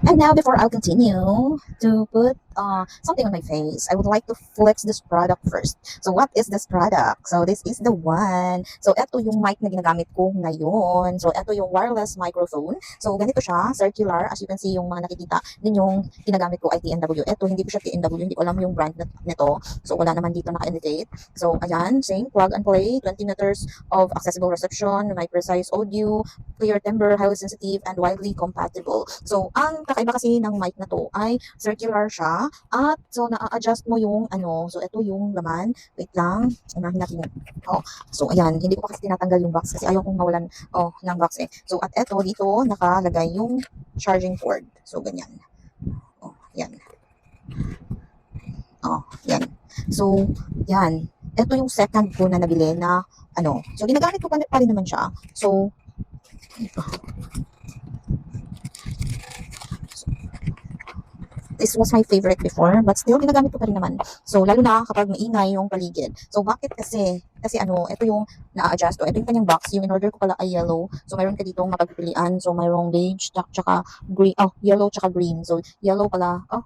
And now, before I'll continue to put something on my face, I would like to flex this product first. So, what is this product? So, this is the one. So, ito yung mic na ginagamit ko ngayon. So, ito yung wireless microphone. So, ganito siya, circular. As you can see, yung mga nakikita ninyong ginagamit ko ay TNW. Ito, hindi ko siya TNW. Hindi ko alam yung brand nito. So, wala naman dito naka-indicate. So, ayan, same, plug and play, 20 meters of accessible reception, may precise audio, clear timbre, highly sensitive, and widely compatible. So, ang kakaiba kasi ng mic na to ay circular siya at so na-adjust mo yung ano. So, ito yung laman. Wait lang. Unahin natin yun. Oh, so, ayan. Hindi ko pa kasi tinatanggal yung box kasi ayaw kong mawalan ng box eh. So, at ito dito nakalagay yung charging cord. So, ganyan. Oh, yan. Oh, yan. So, yan. Ito yung second ko na nabili na ano. So, ginagamit ko pa rin naman siya. So, this was my favorite before, but still, ginagamit ko pa rin naman. So, lalo na kapag maingay yung paligid. So, bakit kasi? Kasi ano, ito yung na-adjust. Ito yung kanyang box. Yung in-order ko pala ay yellow. So, mayroon ka ditong mapagpilian. So, mayroong beige, tsaka green. Oh, yellow, tsaka green. So, yellow pala. Oh,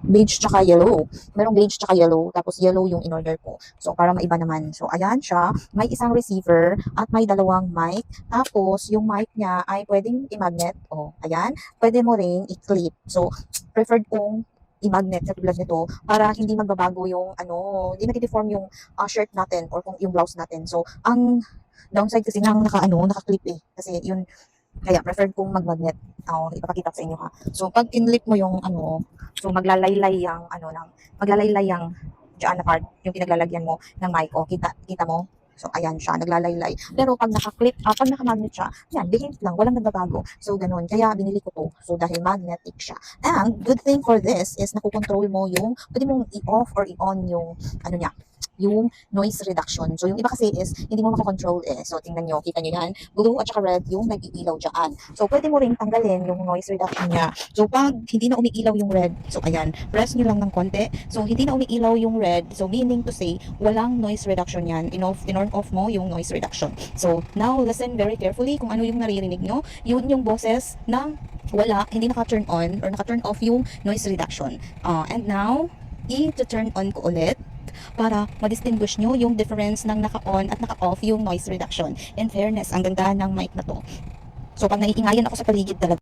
beige tsaka yellow. Merong beige tsaka yellow, tapos yellow yung in-order ko. So, para maiba naman. So, ayan siya. May isang receiver at may dalawang mic. Tapos, yung mic niya ay pwedeng i-magnet. O, ayan. Pwede mo ring i-clip. So, preferred kong i-magnet sa tulad nito para hindi magbabago yung ano, hindi nag-deform yung shirt natin or kung yung blouse natin. So, ang downside kasi ng naka-clip eh. Kasi yun, kaya preferred kong mag-magnet. Ipapakita ko sa inyo ha. So, pag kinlip mo yung ano, so maglalaylay yung ano ng maglalaylay yung diyan na part, yung pinaglalagyan mo ng mic. O, kita mo? So, ayan siya, naglalaylay. Pero pag pag naka-magnet siya, yan, behave lang, walang nagbabago. So, ganun. Kaya, binili ko to. So, dahil magnetic siya. And, good thing for this is nakukontrol mo yung, pwede mong i-off or i-on yung, ano niya, yung noise reduction. So, yung iba kasi is, hindi mo makakontrol eh. So, tingnan nyo, kita nyo yan. Blue at saka red yung nag-iilaw dyan. So, pwede mo rin tanggalin yung noise reduction niya. So, pag hindi na umiilaw yung red, so, ayan, press nyo lang ng konti. So, hindi na umiilaw yung red. So, meaning to say, walang noise reduction yan. In-on off mo yung noise reduction. So, now, listen very carefully kung ano yung naririnig nyo. Yun yung boses ng wala, hindi naka-turn on or naka-turn off yung noise reduction. And now, i-turn on ko ulit para ma-distinguish nyo yung difference ng naka-on at naka-off yung noise reduction. In fairness, ang ganda ng mic na to. So, pag naiingayan ako sa paligid talaga.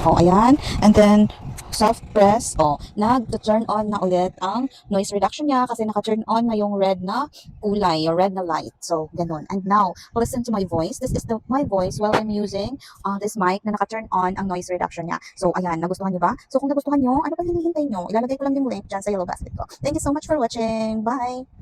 Ayan. And then, soft press. Nag-turn on na ulit ang noise reduction niya kasi naka-turn on na yung red na kulay or red na light. So, ganun. And now, listen to my voice. This is my voice while I'm using this mic na naka-turn on ang noise reduction niya. So, ayan. Nagustuhan niyo ba? So, kung nagustuhan niyo, ano pa hinihintay niyo? Ilalagay ko lang yung link dyan sa yellow basket ko. Thank you so much for watching. Bye!